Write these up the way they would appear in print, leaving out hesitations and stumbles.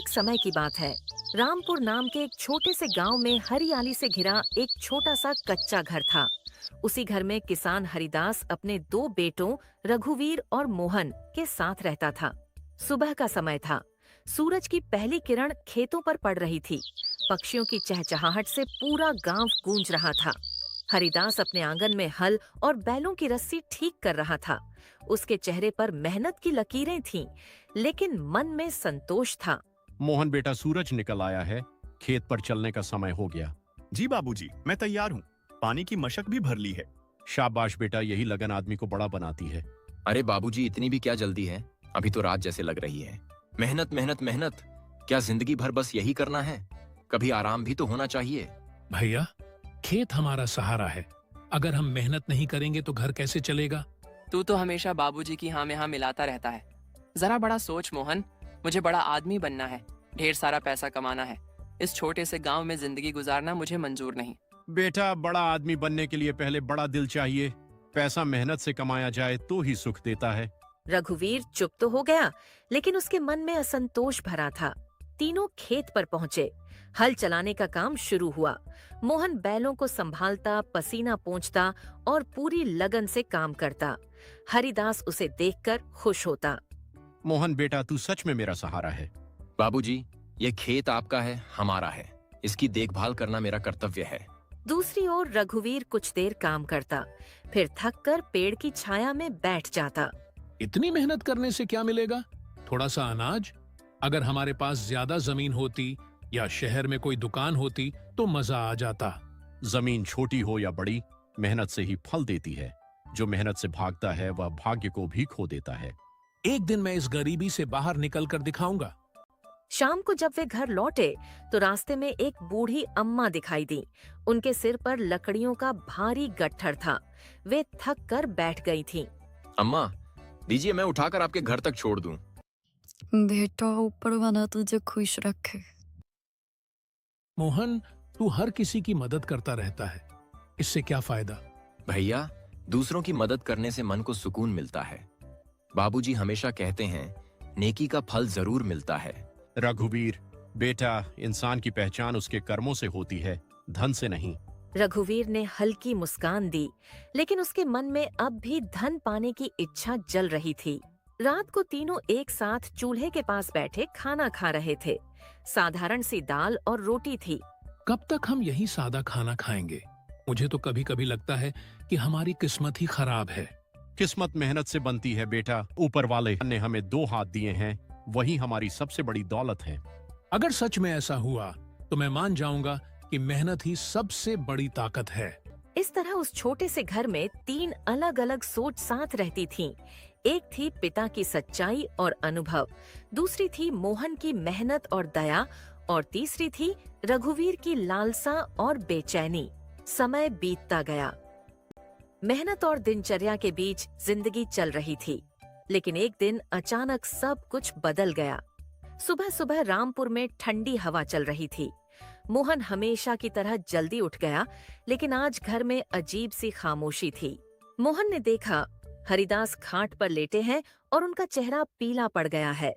एक समय की बात है। रामपुर नाम के एक छोटे से गांव में हरियाली से घिरा एक छोटा सा कच्चा घर था। उसी घर में किसान हरिदास अपने दो बेटों रघुवीर और मोहन के साथ रहता था। सुबह का समय था। सूरज की पहली किरण खेतों पर पड़ रही थी। पक्षियों की चहचहाहट से पूरा गांव गूंज रहा था। हरिदास अपने आंगन में हल और बैलों की रस्सी ठीक कर रहा था। उसके चेहरे पर मेहनत की लकीरें थीं, लेकिन मन में संतोष था। मोहन बेटा, सूरज निकल आया है, खेत पर चलने का समय हो गया। जी बाबूजी, मैं तैयार हूँ। पानी की मशक भी भर ली है। शाबाश बेटा, यही लगन आदमी को बड़ा बनाती है। अरे बाबूजी, इतनी भी क्या जल्दी है? अभी तो रात जैसे लग रही है। मेहनत मेहनत मेहनत, क्या जिंदगी भर बस यही करना है? कभी आराम भी तो होना चाहिए। भैया, खेत हमारा सहारा है। अगर हम मेहनत नहीं करेंगे तो घर कैसे चलेगा? तू तो हमेशा बाबूजी की हाँ में हाँ मिलाता रहता है। जरा बड़ा सोच मोहन, मुझे बड़ा आदमी बनना है, ढेर सारा पैसा कमाना है। इस छोटे से गांव में जिंदगी गुजारना मुझे मंजूर नहीं। बेटा, बड़ा आदमी बनने के लिए पहले बड़ा दिल चाहिए। पैसा मेहनत से कमाया जाए तो ही सुख देता है। रघुवीर चुप तो हो गया, लेकिन उसके मन में असंतोष भरा था। तीनों खेत पर पहुंचे। हल चलाने का काम शुरू हुआ। मोहन बैलों को संभालता, पसीना पोंछता और पूरी लगन से काम करता। हरिदास उसे देखकर खुश होता। मोहन बेटा, तू सच में मेरा सहारा है। बाबूजी, ये खेत आपका है, हमारा है। इसकी देखभाल करना मेरा कर्तव्य है। दूसरी ओर रघुवीर कुछ देर काम करता, फिर थककर पेड़ की छाया में बैठ जाता। इतनी मेहनत करने से क्या मिलेगा? थोड़ा सा अनाज। अगर हमारे पास ज्यादा जमीन होती या शहर में कोई दुकान होती तो मजा आ जाता। जमीन छोटी हो या बड़ी, मेहनत से ही फल देती है। जो मेहनत से भागता है वह भाग्य को भी खो देता है। एक दिन मैं इस गरीबी से बाहर निकल कर दिखाऊंगा। शाम को जब वे घर लौटे तो रास्ते में एक बूढ़ी अम्मा दिखाई दी। उनके सिर पर लकड़ियों का भारी गट्ठर था। वे थक कर बैठ गई थीं। अम्मा, दीजिए मैं उठाकर आपके घर तक छोड़ दूं। बेटा, ऊपर वाला तुझे खुश रखे। मोहन, तू हर किसी की मदद करता रहता है, इससे क्या फायदा? भैया, दूसरों की मदद करने से मन को सुकून मिलता है। बाबूजी हमेशा कहते हैं, नेकी का फल जरूर मिलता है। रघुवीर बेटा, इंसान की पहचान उसके कर्मों से होती है, धन से नहीं। रघुवीर ने हल्की मुस्कान दी, लेकिन उसके मन में अब भी धन पाने की इच्छा जल रही थी। रात को तीनों एक साथ चूल्हे के पास बैठे खाना खा रहे थे। साधारण सी दाल और रोटी थी। कब तक हम यही सादा खाना खाएंगे? मुझे तो कभी कभी लगता है कि हमारी किस्मत ही खराब है। किस्मत मेहनत से बनती है बेटा। ऊपर वाले ने हमें दो हाथ दिए हैं, वही हमारी सबसे बड़ी दौलत है। अगर सच में ऐसा हुआ तो मैं मान जाऊंगा कि मेहनत ही सबसे बड़ी ताकत है। इस तरह उस छोटे से घर में तीन अलग अलग सोच साथ रहती थीं। एक थी पिता की सच्चाई और अनुभव, दूसरी थी मोहन की मेहनत और दया, और तीसरी थी रघुवीर की लालसा और बेचैनी। समय बीतता गया। मेहनत और दिनचर्या के बीच जिंदगी चल रही थी, लेकिन एक दिन अचानक सब कुछ बदल गया। सुबह सुबह रामपुर में ठंडी हवा चल रही थी। मोहन हमेशा की तरह जल्दी उठ गया, लेकिन आज घर में अजीब सी खामोशी थी। मोहन ने देखा, हरिदास खाट पर लेटे हैं और उनका चेहरा पीला पड़ गया है।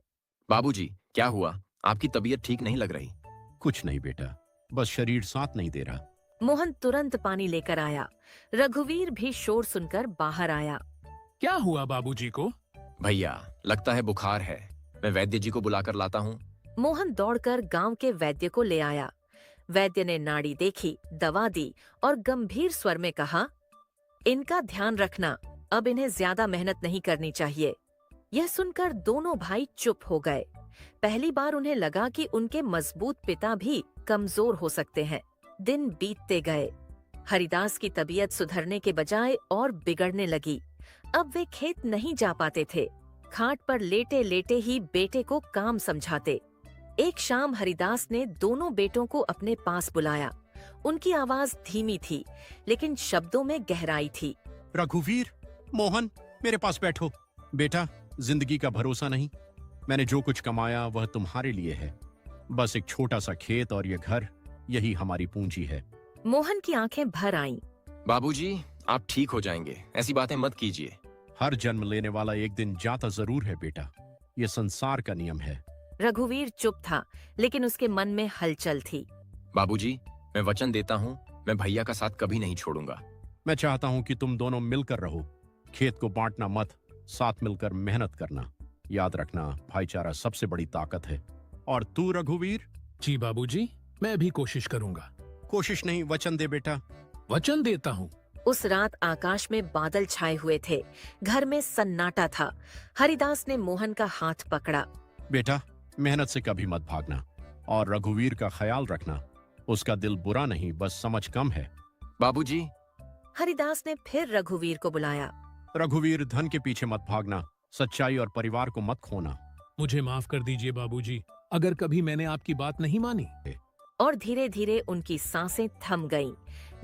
बाबूजी, क्या हुआ? आपकी तबीयत ठीक नहीं लग रही। कुछ नहीं बेटा, बस शरीर साथ नहीं दे रहा। मोहन तुरंत पानी लेकर आया। रघुवीर भी शोर सुनकर बाहर आया। क्या हुआ बाबूजी को? भैया, लगता है बुखार है। मैं वैद्य जी को बुलाकर लाता हूँ। मोहन दौड़कर गांव के वैद्य को ले आया। वैद्य ने नाड़ी देखी, दवा दी और गंभीर स्वर में कहा, इनका ध्यान रखना, अब इन्हें ज्यादा मेहनत नहीं करनी चाहिए। यह सुनकर दोनों भाई चुप हो गए। पहली बार उन्हें लगा कि उनके मजबूत पिता भी कमजोर हो सकते हैं। दिन बीतते गए। हरिदास की तबीयत सुधरने के बजाय और बिगड़ने लगी। अब वे खेत नहीं जा पाते थे। खाट पर लेटे लेटे ही बेटे को काम समझाते। एक शाम हरिदास ने दोनों बेटों को अपने पास बुलाया। उनकी आवाज धीमी थी, लेकिन शब्दों में गहराई थी। रघुवीर, मोहन, मेरे पास बैठो। बेटा, जिंदगी का भरोसा नहीं। मैंने जो कुछ कमाया वह तुम्हारे लिए है। बस एक छोटा सा खेत और ये घर, यही हमारी पूंजी है। मोहन की आंखें भर आईं। बाबूजी, आप ठीक हो जाएंगे, ऐसी बातें मत कीजिए। हर जन्म लेने वाला एक दिन जाता जरूर है बेटा, ये संसार का नियम है। रघुवीर चुप था, लेकिन उसके मन में हलचल थी। बाबूजी, मैं वचन देता हूँ, मैं भैया का साथ कभी नहीं छोड़ूंगा। मैं चाहता हूं कि तुम दोनों मिलकर रहो। खेत को बांटना मत, साथ मिलकर मेहनत करना। याद रखना, भाईचारा सबसे बड़ी ताकत है। और तू रघुवीर? जी बाबूजी, मैं भी कोशिश करूंगा। कोशिश नहीं, वचन दे बेटा। वचन देता हूँ। उस रात आकाश में बादल छाए हुए थे, घर में सन्नाटा था। हरिदास ने मोहन का हाथ पकड़ा। बेटा, मेहनत से कभी मत भागना, और रघुवीर का ख्याल रखना। उसका दिल बुरा नहीं, बस समझ कम है। बाबूजी, हरिदास ने फिर रघुवीर को बुलाया। रघुवीर, धन के पीछे मत भागना, सच्चाई और परिवार को मत खोना। मुझे माफ कर दीजिए बाबूजी, अगर कभी मैंने आपकी बात नहीं मानी। और धीरे धीरे उनकी सांसें थम गईं।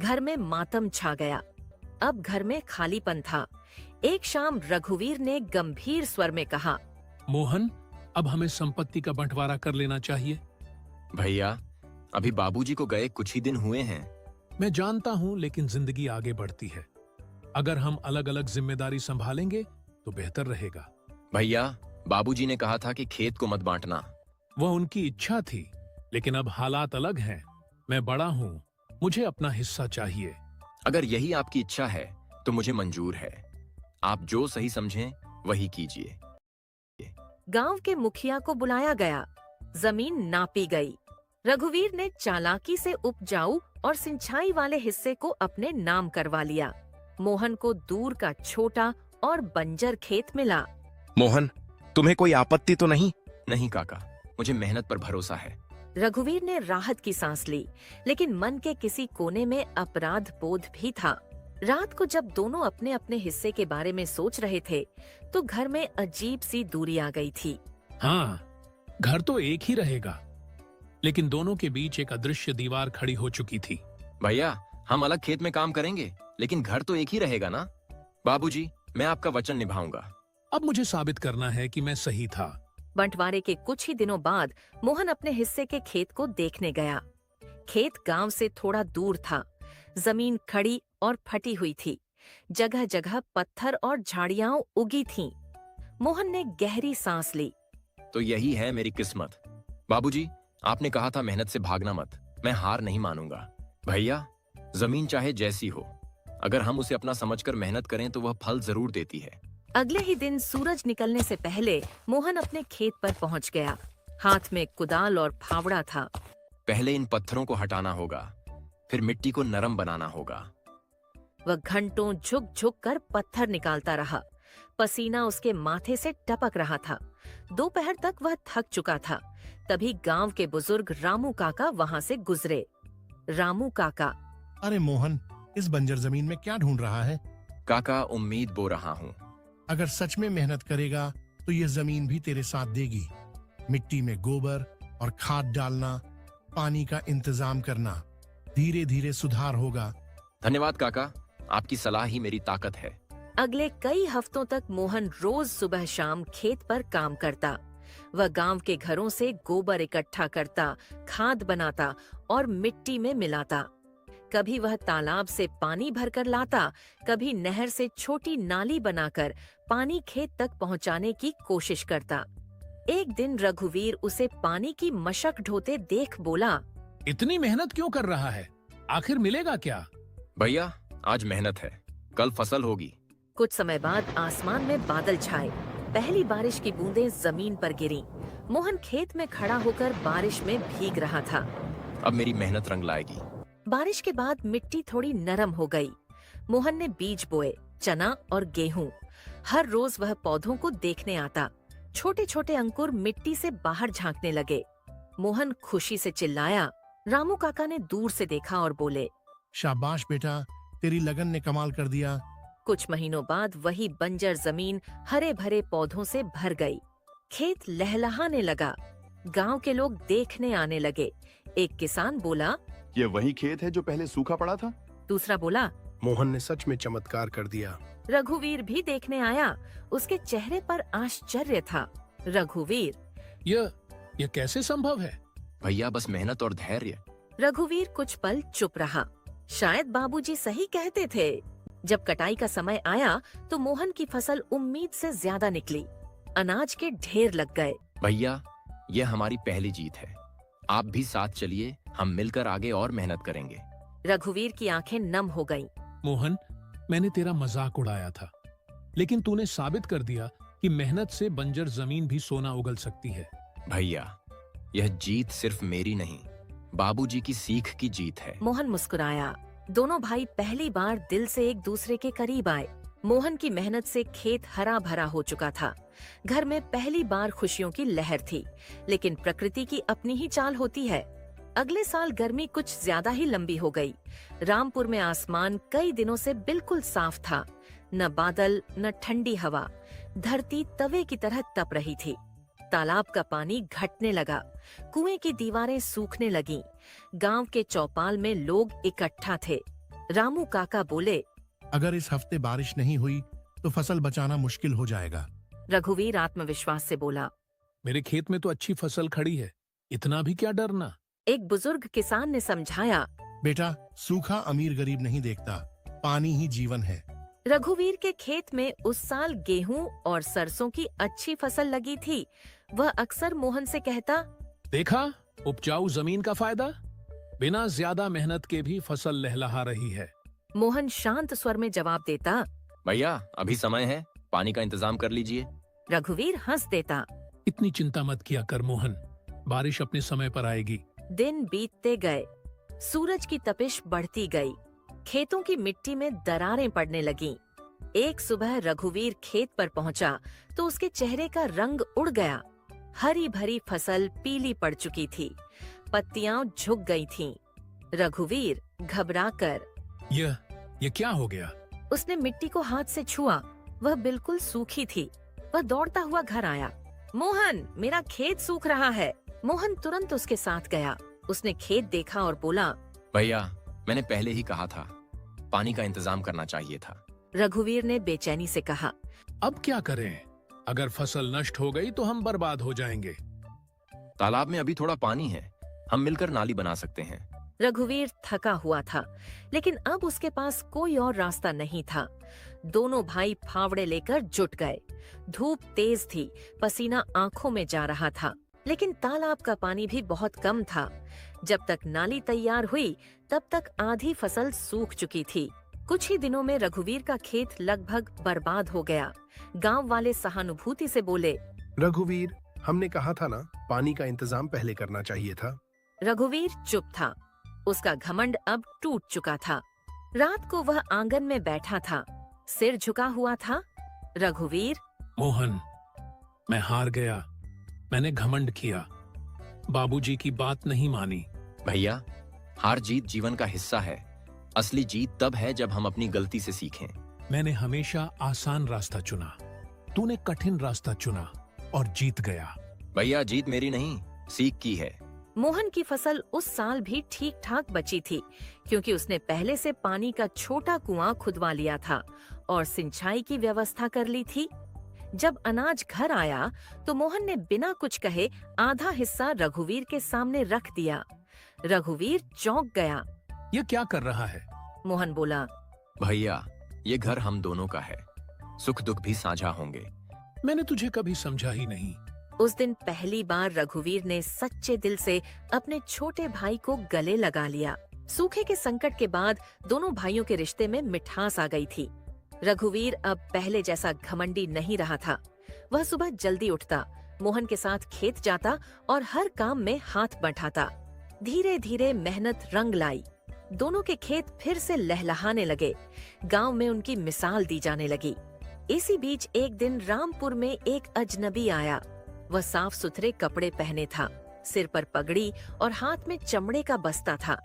घर में मातम छा गया। अब घर में खालीपन था। एक शाम रघुवीर ने गंभीर स्वर में कहा, मोहन, अब हमें संपत्ति का बंटवारा कर लेना चाहिए। भैया, अभी बाबूजी को गए कुछ ही दिन हुए हैं। मैं जानता हूँ, लेकिन जिंदगी आगे बढ़ती है। अगर हम अलग अलग जिम्मेदारी संभालेंगे तो बेहतर रहेगा। भैया, बाबूजी ने कहा था कि खेत को मत बांटना। वह उनकी इच्छा थी, लेकिन अब हालात अलग हैं। मैं बड़ा हूँ, मुझे अपना हिस्सा चाहिए। अगर यही आपकी इच्छा है तो मुझे मंजूर है। आप जो सही समझें वही कीजिए। गांव के मुखिया को बुलाया गया। जमीन नापी गई। रघुवीर ने चालाकी से उपजाऊ और सिंचाई वाले हिस्से को अपने नाम करवा लिया। मोहन को दूर का छोटा और बंजर खेत मिला। मोहन, तुम्हें कोई आपत्ति तो नहीं? नहीं काका, मुझे मेहनत पर भरोसा है। रघुवीर ने राहत की सांस ली, लेकिन मन के किसी कोने में अपराध बोध भी था। रात को जब दोनों अपने अपने हिस्से के बारे में सोच रहे थे, तो घर में अजीब सी दूरी आ गई थी। हाँ, घर तो एक ही रहेगा, लेकिन दोनों के बीच एक अदृश्य दीवार खड़ी हो चुकी थी। भैया, हम अलग खेत में काम करेंगे, लेकिन घर तो एक ही रहेगा ना? बाबूजी, मैं आपका वचन निभाऊंगा। अब मुझे साबित करना है कि मैं सही था। बंटवारे के कुछ ही दिनों बाद मोहन अपने हिस्से के खेत को देखने गया। खेत गांव से थोड़ा दूर था। जमीन खड़ी और फटी हुई थी। जगह जगह पत्थर और झाड़ियां उगी थीं। मोहन ने गहरी सांस ली। तो यही है मेरी किस्मत। बाबूजी, आपने कहा था मेहनत से भागना मत। मैं हार नहीं मानूंगा। भैया, जमीन चाहे जैसी हो, अगर हम उसे अपना समझकर मेहनत करें तो वह फल जरूर देती है। अगले ही दिन सूरज निकलने से पहले मोहन अपने खेत पर पहुंच गया। हाथ में कुदाल और फावड़ा था। पहले इन पत्थरों को हटाना होगा, फिर मिट्टी को नरम बनाना होगा। वह घंटों झुक झुक कर पत्थर निकालता रहा। पसीना उसके माथे से टपक रहा था। दोपहर तक वह थक चुका था। तभी गांव के बुजुर्ग रामू काका वहां से गुजरे। रामू काका, अरे मोहन, इस बंजर जमीन में क्या ढूंढ रहा है? काका, उम्मीद बो रहा हूँ। अगर सच में मेहनत करेगा तो ये जमीन भी तेरे साथ देगी। मिट्टी में गोबर और खाद डालना, पानी का इंतजाम करना, धीरे धीरे सुधार होगा। धन्यवाद काका, आपकी सलाह ही मेरी ताकत है। अगले कई हफ्तों तक मोहन रोज सुबह शाम खेत पर काम करता। वह गांव के घरों से गोबर इकट्ठा करता, खाद बनाता और मिट्टी में मिलाता। कभी वह तालाब से पानी भरकर लाता, कभी नहर से छोटी नाली बनाकर पानी खेत तक पहुंचाने की कोशिश करता। एक दिन रघुवीर उसे पानी की मशक ढोते देख बोला, इतनी मेहनत क्यों कर रहा है? आखिर मिलेगा क्या? भैया, आज मेहनत है, कल फसल होगी। कुछ समय बाद आसमान में बादल छाए। पहली बारिश की बूंदें जमीन पर गिरीं। मोहन खेत में खड़ा होकर बारिश में भीग रहा था। अब मेरी मेहनत रंग लाएगी। बारिश के बाद मिट्टी थोड़ी नरम हो गई। मोहन ने बीज बोए, चना और गेहूं। हर रोज वह पौधों को देखने आता। छोटे छोटे अंकुर मिट्टी से बाहर झांकने लगे। मोहन खुशी से चिल्लाया। रामू काका ने दूर से देखा और बोले, शाबाश बेटा, तेरी लगन ने कमाल कर दिया। कुछ महीनों बाद वही बंजर जमीन हरे भरे पौधों से भर गई। खेत लहलहाने लगा। गांव के लोग देखने आने लगे। एक किसान बोला, ये वही खेत है जो पहले सूखा पड़ा था? दूसरा बोला, मोहन ने सच में चमत्कार कर दिया। रघुवीर भी देखने आया। उसके चेहरे पर आश्चर्य था। रघुवीर, यह कैसे संभव है? भैया, बस मेहनत और धैर्य। रघुवीर कुछ पल चुप रहा। शायद बाबूजी सही कहते थे। जब कटाई का समय आया तो मोहन की फसल उम्मीद से ज्यादा निकली। अनाज के ढेर लग गए। भैया, यह हमारी पहली जीत है। आप भी साथ चलिए, हम मिलकर आगे और मेहनत करेंगे। रघुवीर की आंखें नम हो गईं। मोहन, मैंने तेरा मजाक उड़ाया था, लेकिन तूने साबित कर दिया कि मेहनत से बंजर जमीन भी सोना उगल सकती है। भैया, यह जीत सिर्फ मेरी नहीं, बाबूजी की सीख की जीत है। मोहन मुस्कुराया। दोनों भाई पहली बार दिल से एक दूसरे के करीब आए। मोहन की मेहनत से खेत हरा भरा हो चुका था। घर में पहली बार खुशियों की लहर थी, लेकिन प्रकृति की अपनी ही चाल होती है। अगले साल गर्मी कुछ ज्यादा ही लंबी हो गई। रामपुर में आसमान कई दिनों से बिल्कुल साफ था, न बादल न ठंडी हवा। धरती तवे की तरह तप रही थी। तालाब का पानी घटने लगा, कुएं की दीवारें सूखने लगीं। गांव के चौपाल में लोग इकट्ठा थे। रामू काका बोले, अगर इस हफ्ते बारिश नहीं हुई तो फसल बचाना मुश्किल हो जाएगा। रघुवीर आत्मविश्वास से बोला। मेरे खेत में तो अच्छी फसल खड़ी है, इतना भी क्या डरना। एक बुजुर्ग किसान ने समझाया, बेटा, सूखा अमीर गरीब नहीं देखता, पानी ही जीवन है। रघुवीर के खेत में उस साल गेहूं और सरसों की अच्छी फसल लगी थी। वह अक्सर मोहन से कहता, देखा, उपजाऊ जमीन का फायदा, बिना ज्यादा मेहनत के भी फसल लहलहा रही है। मोहन शांत स्वर में जवाब देता। भैया, अभी समय है, पानी का इंतजाम कर लीजिए। रघुवीर हंस देता। इतनी चिंता मत किया कर मोहन, बारिश अपने समय पर आएगी। दिन बीतते गए, सूरज की तपिश बढ़ती गई। खेतों की मिट्टी में दरारें पड़ने लगीं। एक सुबह रघुवीर खेत पर पहुंचा तो उसके चेहरे का रंग उड़ गया। हरी भरी फसल पीली पड़ चुकी थी, पत्तियां झुक गई थीं। रघुवीर घबराकर, यह क्या हो गया? उसने मिट्टी को हाथ से छुआ। वह बिल्कुल सूखी थी। वह दौड़ता हुआ घर आया। मोहन, मेरा खेत सूख रहा है। मोहन तुरंत उसके साथ गया। उसने खेत देखा और बोला, भैया, मैंने पहले ही कहा था, पानी का इंतजाम करना चाहिए था। रघुवीर ने बेचैनी से कहा, अब क्या करें? अगर फसल नष्ट हो गई तो हम बर्बाद हो जाएंगे। तालाब में अभी थोड़ा पानी है, हम मिलकर नाली बना सकते हैं। रघुवीर थका हुआ था, लेकिन अब उसके पास कोई और रास्ता नहीं था। दोनों भाई फावड़े लेकर जुट गए। धूप तेज थी, पसीना आंखों में जा रहा था, लेकिन तालाब का पानी भी बहुत कम था। जब तक नाली तैयार हुई, तब तक आधी फसल सूख चुकी थी। कुछ ही दिनों में रघुवीर का खेत लगभग बर्बाद हो गया। गांव वाले सहानुभूति से बोले, रघुवीर, हमने कहा था ना, पानी का इंतजाम पहले करना चाहिए था। रघुवीर चुप था। उसका घमंड अब टूट चुका था। रात को वह आंगन में बैठा था, सिर झुका हुआ था। रघुवीर, मोहन, मैं हार गया। मैंने घमंड किया, बाबूजी की बात नहीं मानी। भैया, हार जीत जीवन का हिस्सा है। असली जीत तब है जब हम अपनी गलती से सीखें। मैंने हमेशा आसान रास्ता चुना, तूने कठिन रास्ता चुना और जीत गया। भैया, जीत मेरी नहीं, सीख की है। मोहन की फसल उस साल भी ठीक ठाक बची थी, क्योंकि उसने पहले से पानी का छोटा कुआं खुदवा लिया था और सिंचाई की व्यवस्था कर ली थी। जब अनाज घर आया तो मोहन ने बिना कुछ कहे आधा हिस्सा रघुवीर के सामने रख दिया। रघुवीर चौंक गया। ये क्या कर रहा है? मोहन बोला, भैया, ये घर हम दोनों का है, सुख दुख भी साझा होंगे। मैंने तुझे कभी समझा ही नहीं। उस दिन पहली बार रघुवीर ने सच्चे दिल से अपने छोटे भाई को गले लगा लिया। सूखे के संकट के बाद दोनों भाइयों के रिश्ते में मिठास आ गई थी। रघुवीर अब पहले जैसा घमंडी नहीं रहा था। वह सुबह जल्दी उठता, मोहन के साथ खेत जाता और हर काम में हाथ बंटाता। धीरे धीरे मेहनत रंग लाई। दोनों के खेत फिर से लहलहाने लगे। गांव में उनकी मिसाल दी जाने लगी। इसी बीच एक दिन रामपुर में एक अजनबी आया। वह साफ सुथरे कपड़े पहने था, सिर पर पगड़ी और हाथ में चमड़े का बस्ता था।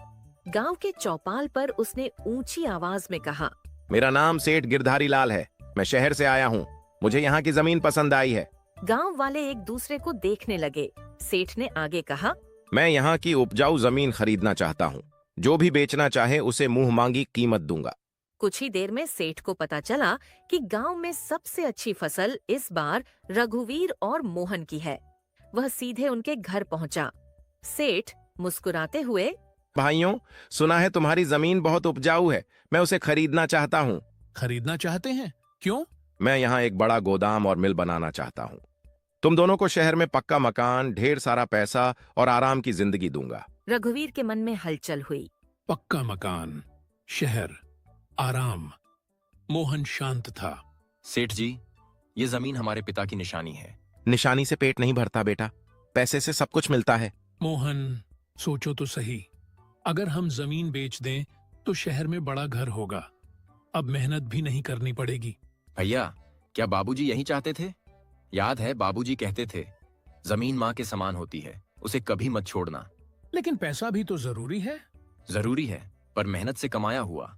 गांव के चौपाल पर उसने ऊंची आवाज में कहा, मेरा नाम सेठ गिरधारी लाल है, मैं शहर से आया हूँ, मुझे यहाँ की जमीन पसंद आई है। गांव वाले एक दूसरे को देखने लगे। सेठ ने आगे कहा, मैं यहाँ की उपजाऊ जमीन खरीदना चाहता हूँ, जो भी बेचना चाहे उसे मुंह मांगी कीमत दूंगा। कुछ ही देर में सेठ को पता चला कि गांव में सबसे अच्छी फसल इस बार रघुवीर और मोहन की है। वह सीधे उनके घर पहुंचा। सेठ मुस्कुराते हुए, भाइयों, सुना है तुम्हारी जमीन बहुत उपजाऊ है, मैं उसे खरीदना चाहता हूँ। खरीदना चाहते हैं? क्यों? मैं यहाँ एक बड़ा गोदाम और मिल बनाना चाहता हूँ। तुम दोनों को शहर में पक्का मकान, ढेर सारा पैसा और आराम की जिंदगी दूंगा। रघुवीर के मन में हलचल हुई। पक्का मकान, शहर, आराम। मोहन शांत था। सेठ जी, ये जमीन हमारे पिता की निशानी है। निशानी से पेट नहीं भरता बेटा, पैसे से सब कुछ मिलता है। मोहन, सोचो तो सही, अगर हम जमीन बेच दें तो शहर में बड़ा घर होगा, अब मेहनत भी नहीं करनी पड़ेगी। भैया, क्या बाबूजी यही चाहते थे? याद है बाबूजी कहते थे, जमीन माँ के समान होती है, उसे कभी मत छोड़ना। लेकिन पैसा भी तो जरूरी है। जरूरी है, पर मेहनत से कमाया हुआ।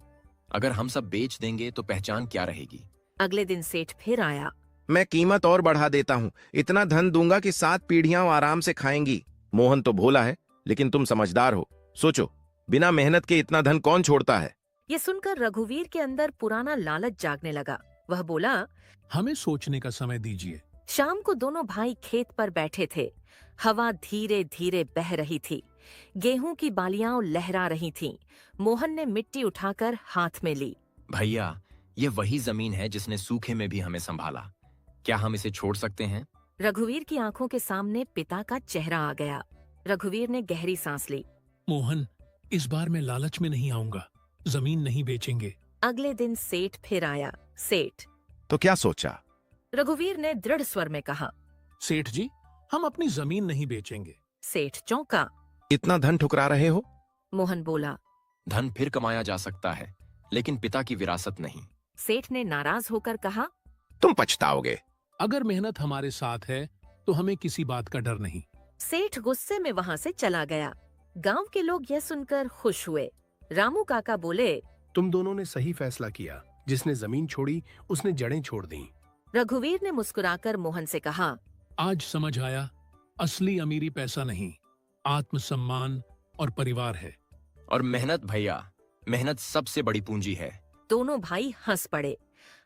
अगर हम सब बेच देंगे तो पहचान क्या रहेगी? अगले दिन सेठ फिर आया। मैं कीमत और बढ़ा देता हूँ, इतना धन दूंगा कि 7 पीढ़ियां आराम से खाएंगी। मोहन तो भोला है, लेकिन तुम समझदार हो। सोचो, बिना मेहनत के इतना धन कौन छोड़ता है? ये सुनकर रघुवीर के अंदर पुराना लालच जागने लगा। वह बोला, हमें सोचने का समय दीजिए। शाम को दोनों भाई खेत पर बैठे थे। हवा धीरे धीरे बह रही थी। गेहूं की बालियां लहरा रही थीं। मोहन ने मिट्टी उठाकर हाथ में ली। भैया, ये वही जमीन है जिसने सूखे में भी हमें संभाला। क्या हम इसे छोड़ सकते हैं? रघुवीर की आंखों के सामने पिता का चेहरा आ गया। रघुवीर ने गहरी सांस ली। मोहन, इस बार मैं लालच में नहीं आऊंगा, जमीन नहीं बेचेंगे। अगले दिन सेठ फिर आया। सेठ, तो क्या सोचा? रघुवीर ने दृढ़ स्वर में कहा। सेठ जी, हम अपनी जमीन नहीं बेचेंगे। सेठ चौंका। इतना धन ठुकरा रहे हो? मोहन बोला। धन फिर कमाया जा सकता है, लेकिन पिता की विरासत नहीं। सेठ ने नाराज होकर कहा, तुम पछताओगे। अगर मेहनत हमारे साथ है तो हमें किसी बात का डर नहीं। सेठ गुस्से में वहां से चला गया। गांव के लोग यह सुनकर खुश हुए। रामू काका बोले, तुम दोनों ने सही फैसला किया। जिसने जमीन छोड़ी उसने जड़ें छोड़ दी। रघुवीर ने मुस्कुराकर मोहन से कहा, आज समझ आया, असली अमीरी पैसा नहीं, आत्मसम्मान और परिवार है। और मेहनत भैया, मेहनत सबसे बड़ी पूंजी है। दोनों भाई हंस पड़े।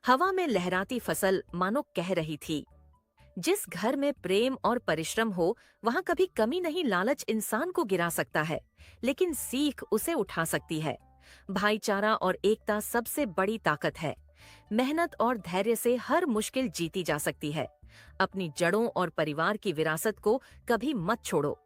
हवा में लहराती फसल मानो कह रही थी, जिस घर में प्रेम और परिश्रम हो वहाँ कभी कमी नहीं। लालच इंसान को गिरा सकता है, लेकिन सीख उसे उठा सकती है। भाईचारा और एकता सबसे बड़ी ताकत है। मेहनत और धैर्य से हर मुश्किल जीती जा सकती है। अपनी जड़ों और परिवार की विरासत को कभी मत छोड़ो।